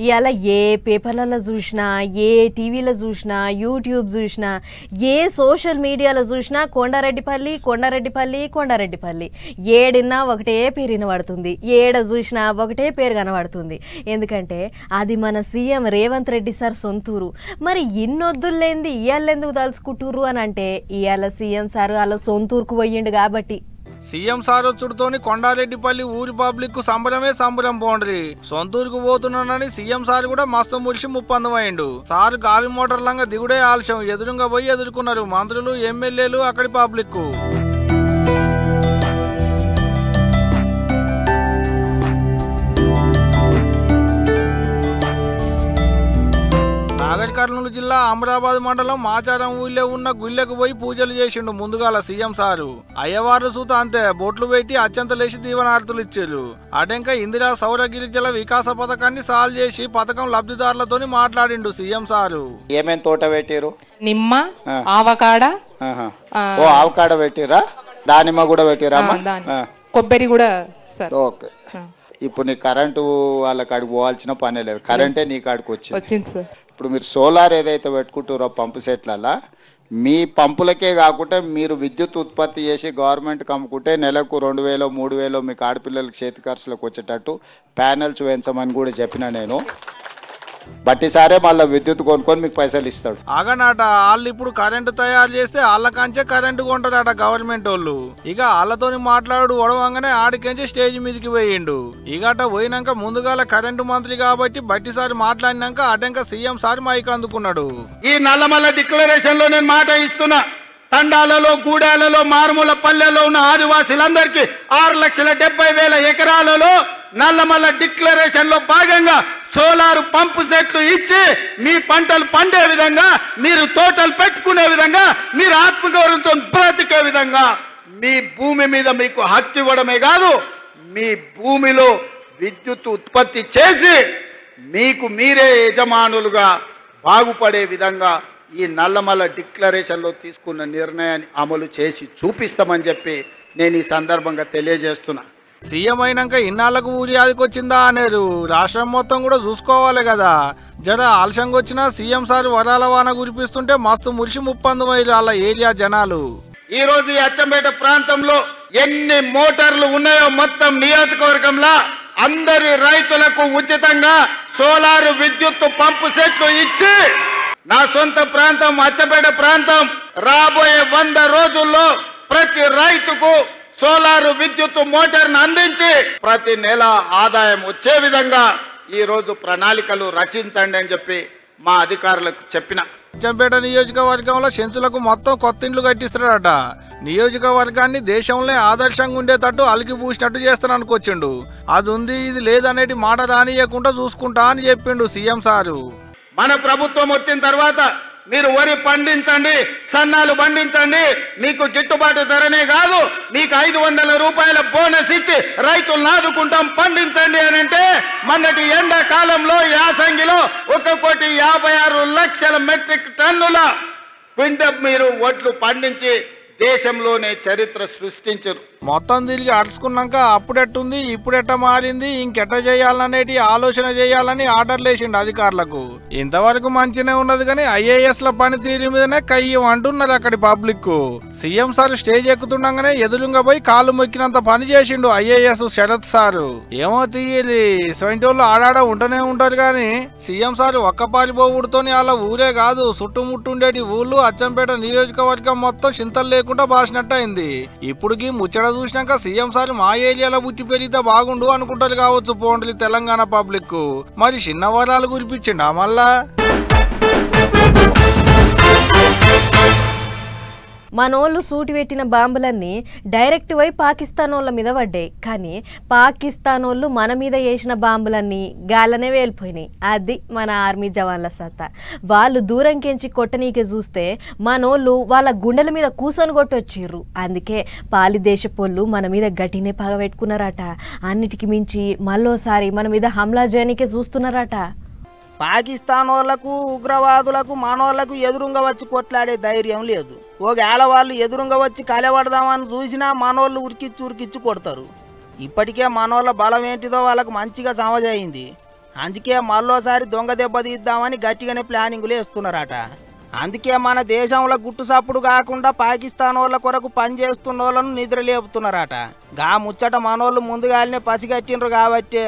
ఇయాల ఏ పేపర్లలో చూసినా ఏ టీవీలో చూసినా యూట్యూబ్ చూసినా ఏ సోషల్ మీడియాలో చూసినా కొండారెడ్డిపల్లి ఏడినా ఒకటే పేరు వినబడుతుంది, ఏడ చూసినా ఒకటే పేరు కనబడుతుంది. ఎందుకంటే అది మన సీఎం రేవంత్ రెడ్డి సార్ సొంతూరు. మరి ఇన్నొద్దులేంది ఇయాలెందుకు తలుచుకుంటుర్రు అని అంటే ఇయాల సీఎం సార్ వాళ్ళ సొంతూరుకు పోయిండు కాబట్టి. సీఎం సార్ వచ్చుడుతోని కొండారెడ్డిపల్లి ఊరి పబ్లిక్ కు సంబరం పోండ్రి. సొంతూరుకు పోతున్నానని సీఎం సార్ కూడా మస్తు ములిసి ముప్పందమైండు. సార్ గాలి మోటార్లంగా దిగుడే ఆలస్యం, ఎదురుగా పోయి ఎదుర్కొన్నారు మంత్రులు ఎమ్మెల్యేలు అక్కడి పబ్లిక్. నాగర్ కర్నూలు జిల్లా అమరాబాద్ మండలం మాచారం ఊళ్ళో ఉన్న గుళ్ళకు పోయి పూజలు చేసిండు ముందుగాల సీఎం సారు. అయ్యవారు సూత అంతే బొట్లు పెట్టి అత్యంతలేసి దీవనార్తులు ఇచ్చారు. అటెంక ఇందిరా సౌర గిరిజల వికాస పథకాన్ని సాల్వ్ చేసి పథకం లబ్ధిదారులతోని మాట్లాడిండు సీఎం సారు. ఏమేం తోట పెట్టారు? నిమ్మ, ఆవకాడ, ఆవకాడ పెట్టిరా, దానిమ్మ కూడా పెట్టిరా, కొబ్బరి కూడా. ఓకే, ఇప్పుడు నీ కరెంటు వాళ్ళ కాడికి పోవాల్సిన పనే లేదు, కరెంటే నీ కాడికి వచ్చింది సార్. ఇప్పుడు మీరు సోలార్ ఏదైతే పెట్టుకుంటారో పంపు సెట్లలో మీ పంపులకే కాకుండా మీరు విద్యుత్ ఉత్పత్తి చేసి గవర్నమెంట్కి అమ్ముకుంటే నెలకు 2000 3000 మీకు ఆడపిల్లలకి చేతి ఖర్చులకు వచ్చేటట్టు ప్యానెల్స్ వేయించమని కూడా చెప్పిన నేను. బట్టి సారే మళ్ళీ విద్యుత్ కొనుక్కొని మీకు పైసలు ఇస్తాడు. ఆగనాట వాళ్ళు ఇప్పుడు కరెంటు తయారు చేస్తే వాళ్ళకంచే కరెంటు కొంటారట గవర్నమెంట్ వాళ్ళు. ఇక వాళ్ళతోని మాట్లాడు ఒడవంగానే ఆడికంచే స్టేజ్ మీదకి పోయిండు. ఇగట పోయినాక ముందుగాల కరెంటు మంత్రి కాబట్టి బట్టి సారి మాట్లాడినాక అటెంక సీఎం సార్ మైక్ అందుకున్నాడు. ఈ నల్లమల్ల డిక్లరేషన్ లో నేను మాట ఇస్తున్నా, తండాలలో గూడాలలో మారుమూల పల్లెల్లో ఉన్న ఆదివాసీలందరికీ 6,70,000 ఎకరాలలో నల్లమల్ల డిక్లరేషన్ లో భాగంగా సోలార్ పంపు సెట్లు ఇచ్చి మీ పంటలు పండే విధంగా, మీరు తోటలు పెట్టుకునే విధంగా, మీరు ఆత్మగౌరవంతో బ్రతికే విధంగా మీ భూమి మీద మీకు హక్కు ఇవ్వడమే కాదు, మీ భూమిలో విద్యుత్ ఉత్పత్తి చేసి మీకు మీరే యజమానులుగా బాగుపడే విధంగా ఈ నల్లమల్ల డిక్లరేషన్ లో తీసుకున్న నిర్ణయాన్ని అమలు చేసి చూపిస్తామని చెప్పి నేను ఈ సందర్భంగా తెలియజేస్తున్నా. సీఎం అయినాక ఇన్నాళ్లకు ఊరి ఆదికొచ్చిందా అనేరు. రాష్ట్రం మొత్తం కూడా చూసుకోవాలి కదా. జర ఆలస్యంగా వచ్చినా సీఎం సార్ వరాల వాన కురిపిస్తుంటే మస్తు మురిసి ముప్పందమైరు వాళ్ళ ఏరియా జనాలు. ఈ రోజు ఈ అచ్చంపేట ప్రాంతంలో ఎన్ని మోటార్లు ఉన్నాయో మొత్తం నియోజకవర్గంలో అందరి రైతులకు ఉచితంగా సోలార్ విద్యుత్ పంపు సెట్లు ఇచ్చి నా సొంత ప్రాంతం అచ్చంపేట ప్రాంతం రాబోయే 100 రోజుల్లో ప్రతి రైతుకు సోలార్ విద్యుత్ మోటార్ను అందించి ప్రతి నెల ఆదాయం వచ్చే విధంగా ఈ రోజు ప్రణాళికలు రచించండి అని చెప్పి మా అధికారులకు చెప్పిన. అచ్చంపేట నియోజకవర్గంలో చెంచులకు మొత్తం కొత్త ఇండ్లు కట్టిస్తాడట. నియోజకవర్గాన్ని దేశంలో ఆదర్శంగా ఉండేటట్టు అలికి పూసినట్టు చేస్తాననుకు వచ్చిండు. అది ఉంది ఇది లేదనేటి మాట రానియకుండా చూసుకుంటా అని చెప్పిండు సీఎం సారు. మన ప్రభుత్వం వచ్చిన తర్వాత మీరు వరి పండించండి, సన్నాలు పండించండి, మీకు గిట్టుబాటు ధరనే కాదు మీకు 500 రూపాయల బోనస్ ఇచ్చి రైతులను ఆదుకుంటాం, పండించండి అని అంటే మొన్నటి ఎండాకాలంలో యాసంగిలో 1,56,00,000 మెట్రిక్ టన్నుల క్వింటల్ మీరు వడ్లు పండించి దేశంలోనే చరిత్ర సృష్టించారు. మొత్తం తిరిగి అరుచుకున్నాక అప్పుడెట్టుంది ఇప్పుడెట్ట మారింది ఇంకెట్ట చేయాలనేటి ఆలోచన చేయాలని ఆర్డర్లు వేసిండు అధికారులకు. ఇంతవరకు మంచినే ఉన్నది కానీ ఐఏఎస్ల పనితీరు మీదనే కయ్యం అంటున్నారు అక్కడి పబ్లిక్. సీఎం సార్ స్టేజ్ ఎక్కుతుండగానే ఎదురుగా పోయి కాళ్ళు మొక్కినంత పని చేసిండు ఐఏఎస్ శరత్ సారు. ఏమో తీయాలి సొంటోళ్ళు ఆడాడ ఉంటూనే ఉంటారు కానీ సీఎం సార్ ఒక్కపారి పోవుడుతోని వాళ్ళ ఊరే కాదు చుట్టుముట్టుండేటి ఊళ్ళు అచ్చంపేట నియోజకవర్గం మొత్తం చింతలు లేకుండా బాసినట్టు అయింది. ఇప్పుడుకి ముచ్చట చూసినాక సీఎం సార్ మా ఏరియాలో బుట్టి పెరిగితే బాగుండు అనుకుంటారు కావచ్చు పోండ్లి తెలంగాణ పబ్లిక్. మరి చిన్న వరాలు కురిపించిండా మళ్ళా? మనోళ్ళు సూటి పెట్టిన బాంబులన్నీ డైరెక్ట్ పోయి పాకిస్తాన్ వాళ్ళ మీద పడ్డాయి. కానీ పాకిస్తాన్ వాళ్ళు మన మీద వేసిన బాంబులన్నీ గాలనే వేలిపోయినాయి. అది మన ఆర్మీ జవాన్ల సత్తా. వాళ్ళు దూరంకెంచి కొట్టనీకే చూస్తే మనోళ్ళు వాళ్ళ గుండెల మీద కూసొని కొట్టొచ్చిర్రు. అందుకే పాలి దేశపోళ్ళు మన మీద గట్టినే పగబెట్టుకున్నారట. అన్నిటికి మించి మళ్ళోసారి మన మీద హమ్లా చేయనికే చూస్తున్నారట. పాకిస్తాన్ వాళ్ళకు ఉగ్రవాదులకు మనోళ్లకు ఎదురుగా వచ్చి కొట్లాడే ధైర్యం లేదు. ఒకవేళ వాళ్ళు ఎదురుగా వచ్చి కలవడదామని చూసినా మనోళ్ళు ఉరికిచ్చి కొడతారు. ఇప్పటికే మనోళ్ళ బలం ఏంటిదో వాళ్ళకు మంచిగా సమజైంది. అందుకే మళ్ళోసారి దొంగ దెబ్బ తీద్దామని గట్టిగానే ప్లానింగులు వేస్తున్నారట. అందుకే మన దేశంలో గుట్టు సప్పుడు కాకుండా పాకిస్తాన్ వాళ్ళ కొరకు పనిచేస్తున్న వాళ్ళను నిద్ర లేపుతున్నారట. గా ముచ్చట మనోళ్ళు ముందుగానే పసిగట్టిండ్రు కాబట్టి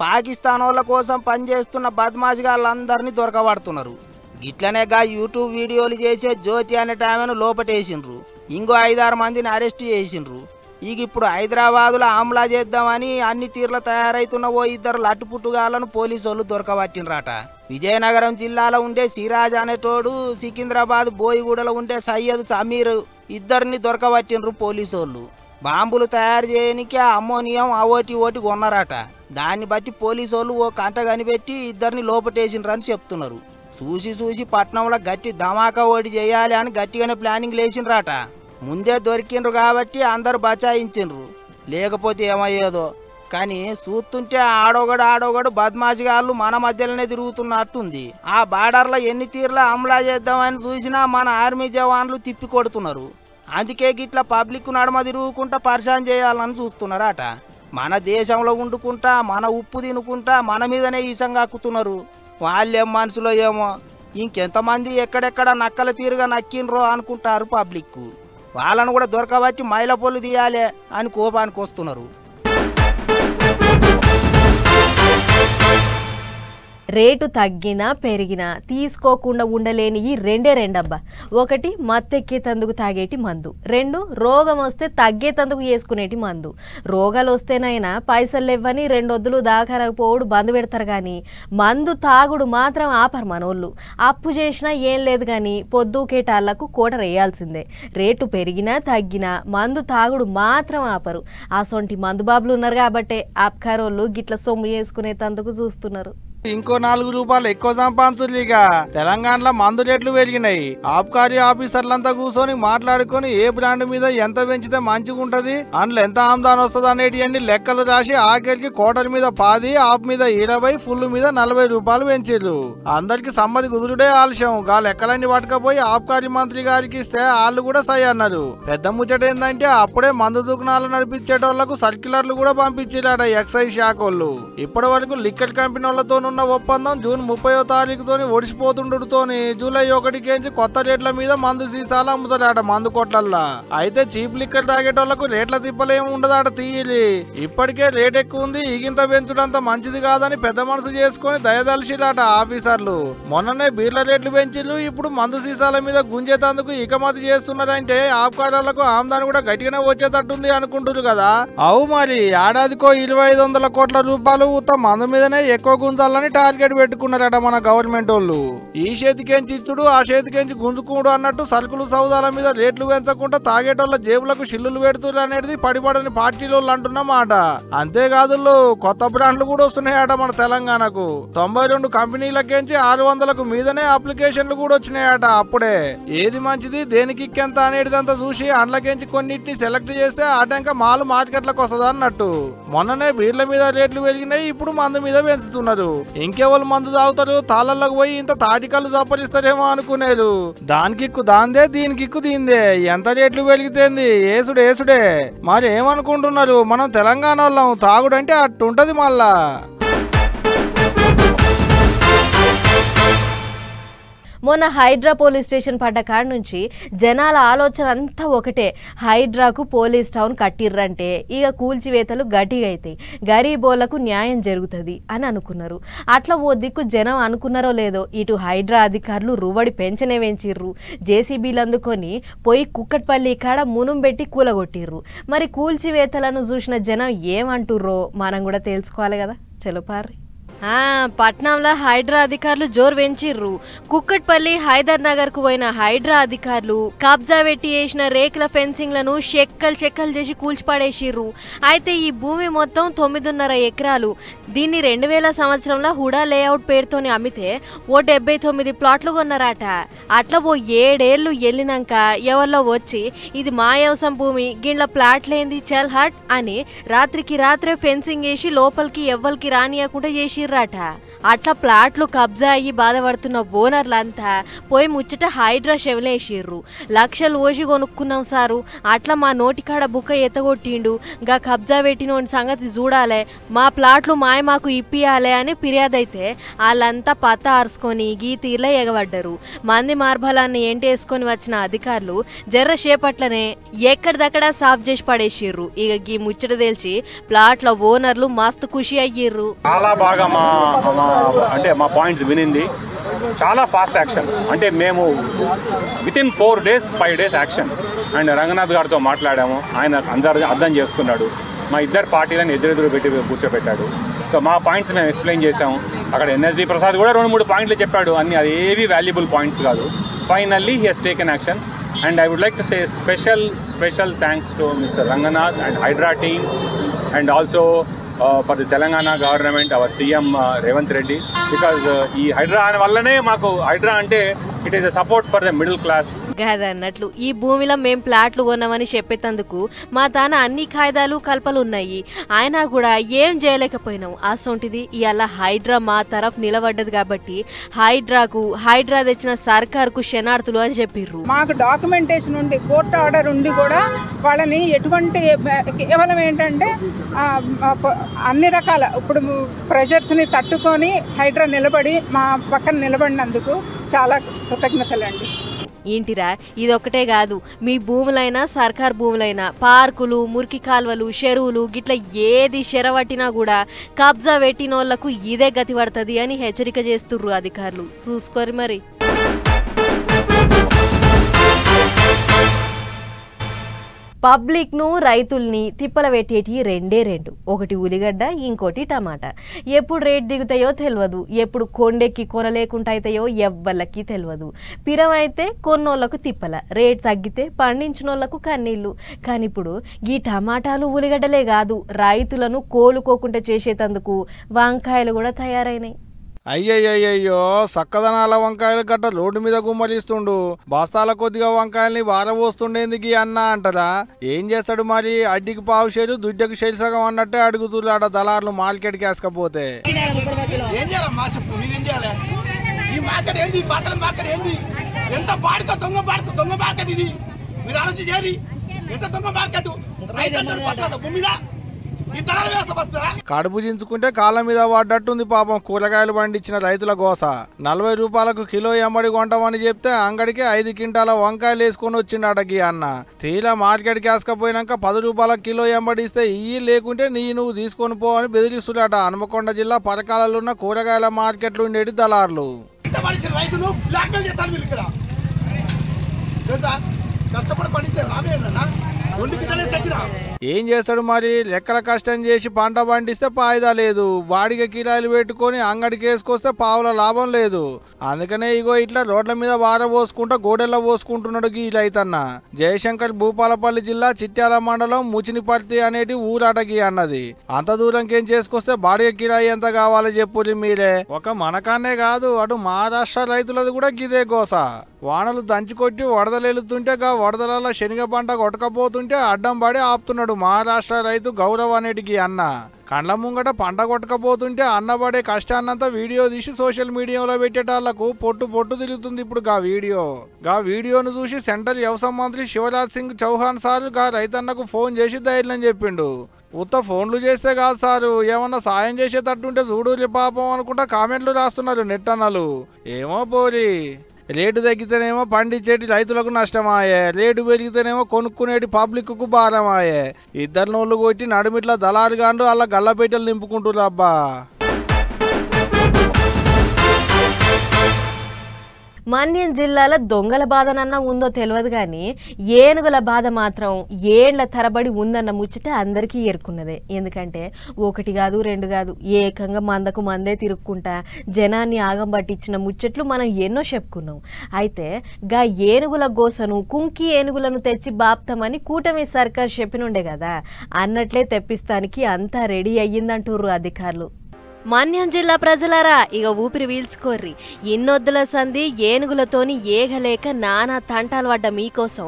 పాకిస్తాన్ వాళ్ళ కోసం పనిచేస్తున్న బద్మాషిగాళ్ళందరినీ దొరకబడుతున్నారు. గిట్లనే గా యూట్యూబ్ వీడియోలు చేసే జ్యోతి అనేట ఆమెను లోపటేసిండ్రు. ఇంకో 5-6 మందిని అరెస్ట్ చేసిండ్రు. ఇక ఇప్పుడు హైదరాబాదులో ఆమ్లా చేద్దామని అన్ని తీర్ల తయారైతున్న ఓ 2 లట్టుపుట్టుగాళ్లను పోలీసు వాళ్ళు దొరకబట్టినరాట. విజయనగరం జిల్లాలో ఉండే సిరాజ్ అనేటోడు, సికింద్రాబాద్ బోయిగూడలో ఉండే సయ్యద్ సమీర్ ఇద్దరిని దొరకబట్టినరు పోలీసు వాళ్ళు. బాంబులు తయారు చేయడానికి అమ్మోనియం అవోటి ఓటి కొన్నారట. దాన్ని బట్టి పోలీసు వాళ్ళు ఓ కంట కనిపెట్టి ఇద్దరిని లోపటేసిండ్రని చెప్తున్నారు. చూసి పట్నంలో గట్టి ధమాకా ఓటి చేయాలి అని గట్టిగానే ప్లానింగ్ లేచిండ్రాట. ముందే దొరికిండ్రు కాబట్టి అందరు బచాయించిండ్రు, లేకపోతే ఏమయ్యేదో. కానీ చూస్తుంటే ఆడోగడు బద్మాషిగాళ్ళు మన మధ్యలోనే తిరుగుతున్నట్టుంది. ఆ బార్డర్లో ఎన్ని తీర్ల అమలా చేద్దామని చూసినా మన ఆర్మీ జవాన్లు తిప్పి కొడుతున్నారు. అందుకే గిట్ల పబ్లిక్ నడుమ తిరుగుకుంటా పరిశాన్ చేయాలని చూస్తున్నారట. మన దేశంలో వండుకుంటా మన ఉప్పు తినుకుంటా మన మీదనే ఈసం కక్కుతున్నారు. వాళ్ళేం మనసులో ఏమో ఇంకెంతమంది ఎక్కడెక్కడ నక్కల తీరుగా నక్కిండ్రో అనుకుంటారు పబ్లిక్. వాళ్ళను కూడా దొరకబట్టి మైల పొల్లు తీయాలి అని కోపానికి వస్తున్నారు. రేటు తగ్గినా పెరిగినా తీసుకోకుండా ఉండలేని ఈ రెండబ్బా. 1 మత్తెక్కేతందుకు తాగేటి మందు, 2 రోగం వస్తే తగ్గేతందుకు వేసుకునేటి మందు. రోగాలు వస్తేనైనా పైసలు లేవని 2 వద్దులు దాకారకపోవుడు బంద్ పెడతారు కానీ మందు తాగుడు మాత్రం ఆపరు మనోళ్ళు. అప్పు చేసినా ఏం లేదు కానీ పొద్దుకేటాళ్లకు కోట వేయాల్సిందే. రేటు పెరిగినా తగ్గినా మందు తాగుడు మాత్రం ఆపరు. అసొంటి మందు బాబులు ఉన్నారు కాబట్టే ఆప్కారోళ్ళు గిట్ల సొమ్ము చేసుకునేతందుకు చూస్తున్నారు. ఇంకో 4 రూపాయలు ఎక్కువ సంపాదించులు. ఇక తెలంగాణలో మందు రేట్లు పెరిగినాయి. ఆబ్కారీ ఆఫీసర్లంతా కూర్చొని మాట్లాడుకొని ఏ బ్రాండ్ మీద ఎంత పెంచితే మంచిగా ఉంటది, అందులో ఎంత ఆమ్దాన్ వస్తుంది అనేటివన్నీ లెక్కలు రాసి ఆఖరికి కోటర్ మీద 10, ఆఫ్ మీద 20, ఫుల్ మీద 40 రూపాయలు పెంచారు. అందరికి సమ్మతి కుదురుడే ఆలస్యం. గా లెక్కలన్నీ పట్టుకపోయి ఆబ్కారీ మంత్రి గారికి ఇస్తే వాళ్ళు కూడా సై అన్నారు. పెద్ద ముచ్చట ఏంటంటే అప్పుడే మందు దుకాణాలు నడిపించేటోళ్లకు సర్క్యులర్లు కూడా పంపించారట ఎక్సైజ్ శాఖ వాళ్ళు. ఇప్పటి వరకు లిక్కర్ కంపెనీ వాళ్ళతో ఉన్న ఒప్పందం జూన్ 30వ తారీఖుతోని ఒడిసిపోతుండటంతోని జూలై 1కి కొత్త రేట్ల మీద మందు సీసాలు అమ్ముతారట మందు కొట్లల్లా. అయితే చీప్ లిక్కర్ తాగేటోళ్లకు రేట్ల తిప్పలేం ఉండదట తీయలి. ఇప్పటికే రేట్ ఎక్కువ ఉంది, ఈగింత పెంచుడంత మంచిది కాదని పెద్ద మనసు చేసుకుని దయదలిసిరాట ఆఫీసర్లు. మొన్ననే బీర్ల రేట్లు పెంచిళ్ళు, ఇప్పుడు మందు సీసాల మీద గుంజేతందుకు ఇకమతి చేస్తున్నారంటే ఆబ్కారీలకు ఆమ్దాని కూడా గట్టిగానే వచ్చేటట్టుంది అనుకుంటున్నారు కదా. అవు మరి ఏడాదికో 2500 కోట్ల రూపాయలు మందు మీదనే ఎక్కువ గుంజాలని టార్గెట్ పెట్టుకున్నారట మన గవర్నమెంట్ వాళ్ళు. ఈ చేతికేంచి ఇచ్చుడు ఆ చేతికేంచి గుంజుకుడు అన్నట్టు సరుకులు సౌదాల మీద రేట్లు పెంచకుండా తాగేటోళ్ళ జేబులకు షిల్లులు పెడుతున్నారు అనేది పడిపడని పార్టీలో అంటున్న మాట. అంతేకాదు కొత్త బ్రాండ్లు కూడా వస్తున్నాయట మన తెలంగాణకు. 92 కంపెనీలకేంచి 600కు మీదనే అప్లికేషన్లు కూడా వచ్చినాయట. అప్పుడే ఏది మంచిది దేనికి ఎంత అనేటిదంతా చూసి అండ్లకేంచి కొన్నిటిని సెలెక్ట్ చేస్తే ఆటంక మాలు మార్కెట్లకు వస్తుంది అన్నట్టు. మొన్ననే బీర్ల మీద రేట్లు పెరిగినాయి, ఇప్పుడు మందు మీద పెంచుతున్నారు. ఇంకెవరు మందు తాగుతారు, తాళల్లోకి పోయి ఇంత తాటికల్లు సంపరిస్తారేమో అనుకునేరు. దానికిక్కు దాందే దీనికిక్కు దీందే. ఎంత రేట్లు పెరిగితేంది ఏసుడే. మరి ఏమనుకుంటున్నారు, మనం తెలంగాణ వాళ్ళం తాగుడంటే అట్టుంటది మళ్ళా. మొన్న హైడ్రా పోలీస్ స్టేషన్ పడ్డ కాడ నుంచి జనాల ఆలోచన అంతా ఒకటే, హైడ్రాకు పోలీస్ టౌన్ కట్టిర్రంటే ఇక కూల్చివేతలు గట్టిగా అవుతాయి, గరీబోళ్లకు న్యాయం జరుగుతుంది అని అనుకున్నారు. అట్లా ఓ దిక్కు జనం అనుకున్నారో లేదో ఇటు హైడ్రా అధికారులు రువడి పెంచనే పెంచిర్రు. జేసీబీలు అందుకొని పోయి కుక్కట్పల్లి కాడ మునుం పెట్టి కూలగొట్టిర్రు. మరి కూల్చివేతలను చూసిన జనం ఏమంటుర్రో మనం కూడా తెలుసుకోవాలి కదా. చలో పార్రి. పట్నంలో హైడ్రా అధికారులు జోరు పెంచిర్రు. కుక్కట్పల్లి హైదర్ నగర్ కు పోయిన హైడ్రా అధికారులు కబ్జా పెట్టి వేసిన రేకుల ఫెన్సింగ్లను చెక్కలు చేసి కూల్చిపడేసిర్రు. అయితే ఈ భూమి మొత్తం 9.5 ఎకరాలు. దీన్ని 2000 సంవత్సరంలో హుడా లేఅవుట్ పేరుతోని అమ్మితే ఓ 79 ప్లాట్లు కొన్నారట. అట్లా ఓ 7 ఏళ్ళు వెళ్ళినాక ఎవరిలో వచ్చి ఇది మా వ్యవసాయం భూమి, గిట్ల ప్లాట్లేంది చల్ హట్ అని రాత్రికి రాత్రే ఫెన్సింగ్ వేసి లోపలికి ఎవ్వరికి రానియకుండా చేసి. అట్లా ప్లాట్లు కబ్జా అయ్యి బాధపడుతున్న ఓనర్లంతా పోయి ముచ్చట హైడ్రా షెవలేసిర్రు. లక్షలు ఓసి కొనుక్కున్నాం సారు, అట్లా మా నోటికాడ బుక్క ఎత్తగొట్టిండు, గా కబ్జా పెట్టినోని సంగతి చూడాలే, మా ప్లాట్లు మాకు ఇప్పియాలే అని ఫిర్యాదైతే వాళ్ళంతా పత్త ఆరుసుకొని గీ తీర్లో ఎగబడ్డరు. మంది మార్బలాన్ని ఎంటేసుకొని వచ్చిన అధికారులు జర్ర చేపట్లనే ఎక్కడిదక్కడ సాఫ్ చేసి పడేసిర్రు. ఇక గీ ముచ్చట తెలిసి ప్లాట్ల ఓనర్లు మస్తు ఖుషి అయ్యిర్రు. చాలా బాగా మా పాయింట్స్ వినింది, చాలా ఫాస్ట్ యాక్షన్. అంటే మేము within 4 days 5 days action. And Ranganath గారితో మాట్లాడాము, ఆయన అందరు అర్థం చేసుకున్నాడు. మా ఇద్దరు పార్టీలను ఎదురెదురు పెట్టి కూర్చోబెట్టాడు. సో మా పాయింట్స్ మేము ఎక్స్ప్లెయిన్ చేసాము. అక్కడ ఎన్ఎస్జీ ప్రసాద్ కూడా 2-3 పాయింట్లు చెప్పాడు, అన్ని అది ఏవి వాల్యుబుల్ పాయింట్స్ కాదు. Finally he has taken action. And I would like to say special thanks to Mr. Ranganath and Hydra team, and also for the Telangana government, our CM Revanth Reddy, because ఈ హైడ్రా వల్లనే మాకు హైడ్రా అంటే it is a support for the middle class. కాదన్నట్లు ఈ భూమిలో మేం ప్లాట్లు కొన్నామని చెప్పేటందుకు మా తాన అన్ని కాయిదాలు కల్పలు ఉన్నాయి, అయినా కూడా ఏం చేయలేకపోయినాం. అసొంటిది ఇవాళ హైడ్రా మా తరఫు నిలబడ్డది కాబట్టి హైడ్రా తెచ్చిన సర్కార్కు శనార్థులు అని చెప్పిర్రు. మాకు డాక్యుమెంటేషన్ ఉండి కోర్టు ఆర్డర్ ఉండి కూడా వాళ్ళని ఎటువంటి కేవలం ఏంటంటే అన్ని రకాల ఇప్పుడు ప్రెజర్స్ని తట్టుకొని హైడ్రా నిలబడి మా పక్కన నిలబడినందుకు చాలా కృతజ్ఞతలండి. ఏంటిరా ఇదొక్కటే కాదు, మీ భూములైనా సర్కార్ భూములైనా పార్కులు, మురికి కాల్వలు, చెరువులు గిట్ల ఏది చెరవట్టినా కూడా కబ్జా పెట్టినోళ్లకు ఇదే గతి పడుతుంది అని హెచ్చరిక చేస్తుర్రు అధికారులు. చూసుకోరు మరి. పబ్లిక్ను రైతుల్ని తిప్పల పెట్టేటి రెండే రెండు, ఒకటి ఉల్లిగడ్డ, ఇంకోటి టమాటా. ఎప్పుడు రేట్ దిగుతాయో తెలియదు, ఎప్పుడు కొండెక్కి కొనలేకుండా అవుతాయో ఎవ్వళ్ళకి తెలియదు. పిరమైతే కొన్నోళ్లకు తిప్పల, రేట్ తగ్గితే పండించినోళ్లకు కన్నీళ్ళు. కానీ ఇప్పుడు ఈ టమాటాలు ఉల్లిగడ్డలే కాదు, రైతులను కోలుకోకుండా చేసేటందుకు వంకాయలు కూడా తయారైనాయి. అయ్యయ్యో సక్కదనాల వంకాయలు గట్ట రోడ్డు మీద గుమ్మలిస్తుండు, బస్తాల కొద్దిగా వంకాయల్ని వారబోస్తుండేందుకు అన్న అంటారా? ఏం చేస్తాడు మరి? అడ్డికి పావు షేరు దుడ్డకు షేరు సగం అన్నట్టే అడుగుతున్నాడ దళారులు మార్కెట్కి వేసుకపోతే. కడుపు చించుకుంటే కాళ్ళ మీద పడ్డట్టుంది పాపం కూరగాయలు పండించిన రైతుల గోస. 40 రూపాయలకు కిలో ఎంబడి కొంటామని చెప్తే అంగడికి 5 క్వింటాల వంకాయలు వేసుకొని వచ్చిండటకి అన్న. తీరా మార్కెట్కి వేసుకపోయినాక 10 రూపాయల కిలో ఎంబడి ఇస్తే ఇయ్యి, లేకుంటే నువ్వు తీసుకొని పో అని బెదిరిస్తున్నట హనుమకొండ జిల్లా పరకాలలో ఉన్న కూరగాయల మార్కెట్లు ఉండేటి దళారులు. ఏం చేస్తాడు మరి? లెక్కల కష్టం చేసి పంట పండిస్తే పాయిదా లేదు, బాడిగ కిరాయిలు పెట్టుకొని అంగడికి వేసుకొస్తే పావుల లాభం లేదు. అందుకనే ఇగో ఇట్లా రోడ్ల మీద వార పోసుకుంటా గోడెల్లో పోసుకుంటున్నాడు ఈ రైతన్న. జయశంకర్ భూపాలపల్లి జిల్లా చిట్యాల మండలం ముచినిపర్తి అనేటి ఊరాటకి అన్నది. అంత దూరంకేం చేసుకొస్తే బాడిగ కిరాయి ఎంత కావాలో చెప్పుర్రి మీరే. ఒక మనకాన్నే కాదు, అటు మహారాష్ట్ర రైతులది కూడా గిదే గోస. వానలు దంచికొట్టి వరదలెలుతుంటే గా వరదల శనగ పంట కొట్టకపోతుంటే అడ్డం పడి ఆపుతున్నాడు మహారాష్ట్ర రైతు గౌరవ్ అనేటికి అన్న. కండ్ల ముంగట పంట కొట్టకపోతుంటే అన్నబడే కష్టాన్నంతా వీడియో తీసి సోషల్ మీడియాలో పెట్టేటాళ్లకు పొట్టు తిరుగుతుంది ఇప్పుడు గా వీడియోను చూసి సెంట్రల్ వ్యవసాయ మంత్రి శివరాజ్ సింగ్ చౌహాన్ సార్ గా రైతన్నకు ఫోన్ చేసి ధైర్యం చెప్పిండు. ఉత్త ఫోన్లు చేస్తే కాదు సారు, ఏమన్నా సాయం చేసేటట్టుంటే చూడు పాపం అనుకుంటా కామెంట్లు రాస్తున్నారు నెట్టన్నలు. ఏమో పోరి, రేటు తగ్గితేనేమో పండించేటి రైతులకు నష్టమాయే, రేటు పెరిగితేనేమో కొనుక్కునేటి పబ్లిక్ కు భారమాయే. ఇద్దరు నోళ్ళు కొట్టి నడుమిట్ల దళారుగాండు అలా గల్లపేటలు నింపుకుంటున్నారు అబ్బా. మన్యం జిల్లాలో దొంగల బాధనన్నా ఉందో తెలియదు కానీ ఏనుగుల బాధ మాత్రం ఏండ్ల తరబడి ఉందన్న ముచ్చట అందరికీ ఏరుకున్నదే. ఎందుకంటే ఒకటి కాదు రెండు కాదు, ఏకంగా మందకు మందే తిరుక్కుంటా జనాన్ని ఆగం పట్టించిన ముచ్చట్లు మనం ఎన్నో చెప్పుకున్నాం. అయితే గా ఏనుగుల గోసను కుంకి ఏనుగులను తెచ్చి బాప్తామని కూటమి సర్కార్ చెప్పినుండే కదా, అన్నట్లే తెప్పిస్తానికి అంతా రెడీ అయ్యిందంటుర్రు అధికారులు. మన్యం జిల్లా ప్రజలారా ఇక ఊపిరి వీల్చుకోర్రి. ఇన్నొద్దుల సంధి ఏనుగులతోని ఏగలేక నానా తంటాలు పడ్డ మీకోసం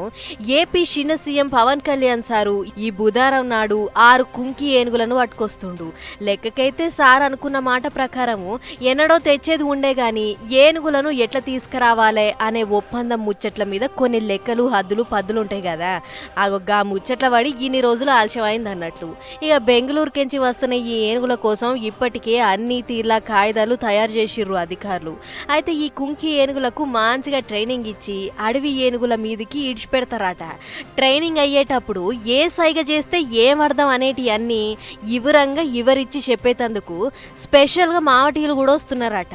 ఏపీ చిన్న సీఎం పవన్ కళ్యాణ్ సారు ఈ బుధవారం నాడు 6 కుంకి ఏనుగులను పట్టుకొస్తుండు. లెక్కకైతే సార్ అనుకున్న మాట ప్రకారము ఎన్నడో తెచ్చేది ఉండే గాని ఏనుగులను ఎట్లా తీసుకురావాలే అనే ఒప్పందం ముచ్చట్ల మీద కొన్ని లెక్కలు హద్దులు పద్దులుంటాయి కదా. గా ముచ్చట్ల పడి ఇన్ని రోజులు ఆలస్యమైంది అన్నట్లు. ఇక బెంగళూరుకెంచి వస్తున్న ఈ ఏనుగుల కోసం ఇప్పటికే అన్ని తీర్ల కాయిదాలు తయారు చేసిర్రు అధికారులు. అయితే ఈ కుంకి ఏనుగులకు మంచిగా ట్రైనింగ్ ఇచ్చి అడవి ఏనుగుల మీదికి ఇడిచిపెడతారట. ట్రైనింగ్ అయ్యేటప్పుడు ఏ సైగ చేస్తే ఏం అర్థం అనేటి అన్ని వివరంగా వివరించి చెప్పేటందుకు స్పెషల్గా మావటీలు కూడా వస్తున్నారట.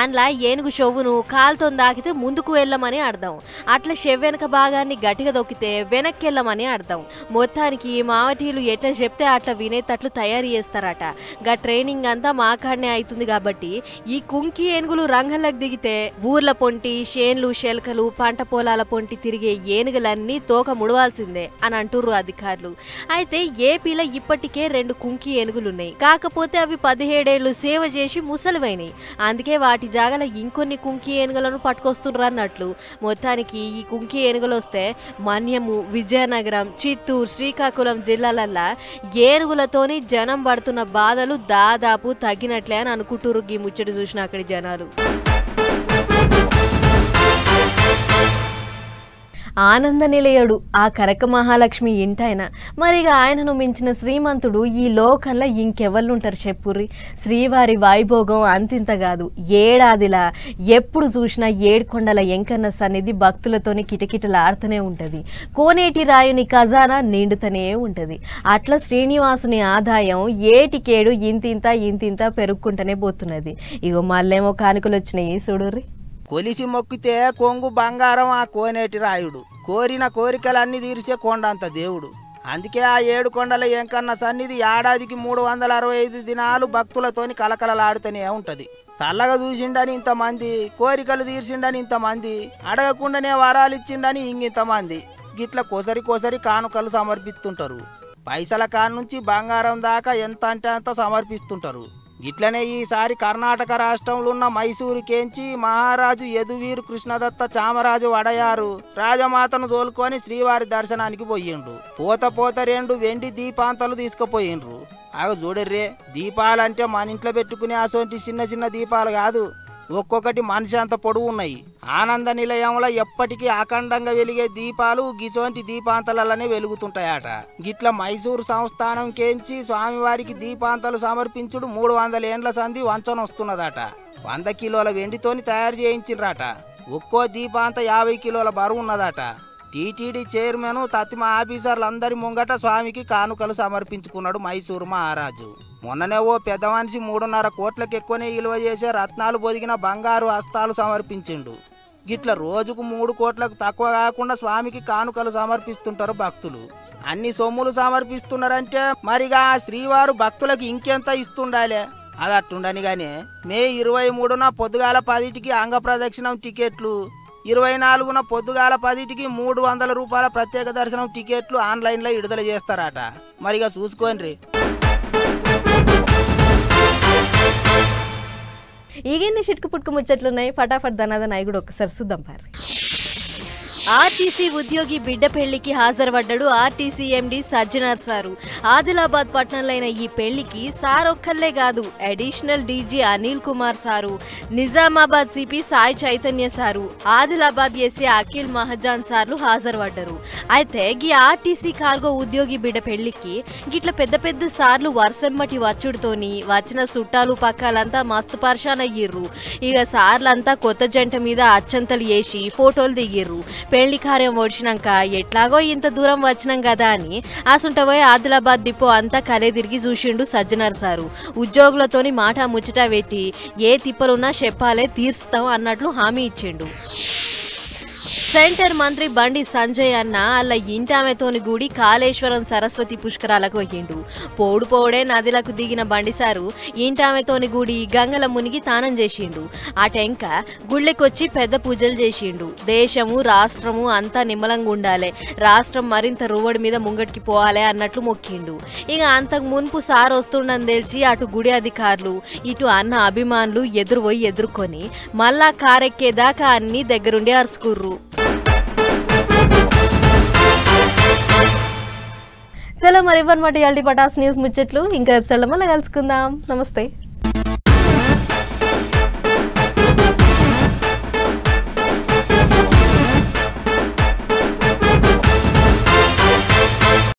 అందులో ఏనుగు చెవును కాలుతో దాకితే ముందుకు వెళ్ళమని అర్థం, అట్లా చెవు వెనక భాగాన్ని గట్టిగా దొక్కితే వెనక్కి వెళ్ళమని అర్థం. మొత్తానికి మావటీలు ఎట్లా చెప్తే అట్లా వినేటట్లు తయారు చేస్తారట. గా ట్రైనింగ్ అంతా మాకాడనే అవుతుంది కాబట్టి ఈ కుంకి ఏనుగులు రంగంలోకి దిగితే ఊర్ల పొంటి షేన్లు శెల్కలు పంట పొలాల పొంటి తిరిగే ఏనుగులన్నీ తోక ముడవాల్సిందే అని అంటుర్రు అధికారులు. అయితే ఏపీలో ఇప్పటికే 2 కుంకి ఏనుగులున్నాయి. కాకపోతే అవి 17 ఏళ్లు సేవ చేసి ముసలివైనాయి. అందుకే వాటి జాగల ఇంకొన్ని కుంకి ఏనుగులను పట్టుకొస్తున్నారు అన్నట్లు. మొత్తానికి ఈ కుంకి ఏనుగులు వస్తే మన్యము, విజయనగరం, చిత్తూరు, శ్రీకాకుళం జిల్లాలల్లా ఏనుగులతోని జనం పడుతున్న బాధలు దాదాపు తగ్గినట్లే అని అనుకుంటురు ఈ ముచ్చట చూసిన అక్కడి జనాలు. ఆనంద నిలయుడు ఆ కనక మహాలక్ష్మి ఇంటాయన. మరిగా ఆయనను మించిన శ్రీమంతుడు ఈ లోకంలో ఇంకెవళ్ళుంటారు చెప్పుర్రి. శ్రీవారి వైభోగం అంతింత కాదు. ఏడాదిలా ఎప్పుడు చూసినా 7 కొండల ఎంకన్న సన్నిధి భక్తులతోని కిటకిటలాడుతూనే ఉంటుంది. కోనేటి రాయుని ఖజానా నిండుతూనే ఉంటుంది. అట్లా శ్రీనివాసుని ఆదాయం ఏటికేడు ఇంతింత పెరుగుకుంటూనే పోతున్నది. ఇగో మళ్ళేమో కానుకలు వచ్చినాయి చూడుర్రి. కొలిసి మొక్కితే కొంగు బంగారం ఆ కోనేటి రాయుడు, కోరిన కోరికలన్నీ తీర్చే కొండంత దేవుడు. అందుకే ఆ 7 కొండల ఎంకన్న సన్నిధి ఏడాదికి 365 దినాలు భక్తులతోని కలకలలాడుతూనే ఉంటది. చల్లగా చూసిండని ఇంతమంది, కోరికలు తీర్చిండని ఇంతమంది, అడగకుండానే వరాలు ఇచ్చిండని ఇంతమంది గిట్ల కొసరి కానుకలు సమర్పిస్తుంటారు. పైసల కాడ నుంచి బంగారం దాకా ఎంత అంటే అంత సమర్పిస్తుంటారు. గిట్లనే ఈసారి కర్ణాటక రాష్ట్రంలో ఉన్న మైసూరుకేంచి మహారాజు యదువీరు కృష్ణదత్త చామరాజు వడయారు రాజమాతను తోలుకొని శ్రీవారి దర్శనానికి పోయిండు. పోత 2 వెండి దీపాంతలు తీసుకుపోయిండ్రు. చూడర్రే, దీపాలంటే మన ఇంట్లో పెట్టుకునే అసోంటి చిన్న దీపాలు కాదు, ఒక్కొక్కటి మనిషి అంత పొడవు ఉన్నాయి. ఆనంద నిలయంలో ఎప్పటికీ అఖండంగా వెలిగే దీపాలు గిసోంటి దీపాంతలనే వెలుగుతుంటాయట. గిట్ల మైసూరు సంస్థానం కేంచి స్వామివారికి దీపాంతలు సమర్పించుడు 300 ఏండ్ల సంధి వంచన వస్తున్నదట. 100 కిలోల వెండితోని తయారు చేయించిర్రట. ఒక్కో దీపాంత 50 కిలోల బరువు ఉన్నదట. టీటీడీ చైర్మన్ తత్తిమ ఆఫీసర్లందరి ముంగట స్వామికి కానుకలు సమర్పించుకున్నాడు మైసూరు మహారాజు. మొన్ననే ఓ పెద్ద మనిషి 3.5 కోట్లకు ఎక్కువనే విలువ చేసే రత్నాలు పొదిగిన బంగారు హస్తాలు సమర్పించిండు. గిట్ల రోజుకు 3 కోట్లకు తక్కువ కాకుండా స్వామికి కానుకలు సమర్పిస్తుంటారు భక్తులు. అన్ని సొమ్ములు సమర్పిస్తున్నారంటే మరిగా శ్రీవారు భక్తులకు ఇంకెంత ఇస్తుండాలే. అది అట్టుండని గానే మే 23న పొద్దుగాల 10కి అంగ ప్రదక్షిణం టికెట్లు, 24న పొద్దుగాల 10కి 300 రూపాయల ప్రత్యేక దర్శనం టికెట్లు ఆన్లైన్లో విడుదల చేస్తారట. మరిగా చూసుకోండి. ఈగిన్ని చిట్కు పుట్టుకు ముచ్చట్లున్నాయి. ఫటాఫట్ ధనాదన్ అయి కూడా ఒకసారి చూద్దాం పారి. ఆర్టీసీ ఉద్యోగి బిడ్డ పెళ్లికి హాజరుపడ్డాడు RTC MD Sajjanar sir. Adilabad పట్టణంలో అయిన ఈ పెళ్లికి సార్ ఒక్కళ్ళే కాదు, additional DG Anil Kumar sir, Nizamabad CP Sai Chaitanya sir, Adilabad SP Akhil Mahajan సార్లు హాజరుపడ్డారు. అయితే ఈ ఆర్టీసీ కార్గో ఉద్యోగి బిడ్డ పెళ్లికి గిట్ల పెద్ద సార్లు వర్షంమటి వచ్చుడుతోని వచ్చిన చుట్టాలు పక్కాలంతా మస్తు పర్షాన్ అయ్యిర్రు. ఇక సార్లంతా కొత్త జంట మీద అచ్చంతలు వేసి ఫోటోలు దిగిర్రు. పెళ్లి కార్యం ఓడిచినాక ఎట్లాగో ఇంత దూరం వచ్చినాం కదా అని అసుంటపోయి ఆదిలాబాద్ డిపో అంతా కలే తిరిగి చూసిండు సజ్జనార్ సారు. ఉద్యోగులతోని మాట ముచ్చట పెట్టి ఏ తిప్పలున్నా చెప్పాలే తీర్స్తాం అన్నట్లు హామీ ఇచ్చిండు. సెంటర్ మంత్రి బండి సంజయ్ అన్న అలా ఇంటామెతోని గూడి కాళేశ్వరం సరస్వతి పుష్కరాలకు పోయిండు. పోడే నదిలకు దిగిన బండిసారు ఇంటామెతోని గూడి గంగల మునిగి తానం చేసిండు. ఆ టెంక గుళ్ళెకొచ్చి పెద్ద పూజలు చేసిండు. దేశము రాష్ట్రము అంతా నిమ్మలంగా ఉండాలి, రాష్ట్రం మరింత రువడి మీద ముంగటికి పోవాలి అన్నట్లు మొక్కిండు. ఇక అంతకు మున్పు సార్ వస్తుండని తెలిసి అటు గుడి అధికారులు ఇటు అన్న అభిమానులు ఎదుర్కొని మళ్ళా కారెక్కేదాకా అన్ని దగ్గరుండి అరుచుకుర్రు. చలో మరి ఇవ్వనమాట ఇవాల్టి పటాస్ న్యూస్ ముచ్చట్లు. ఇంకా ఎపిసోడ్లో మళ్ళీ కలుసుకుందాం. నమస్తే.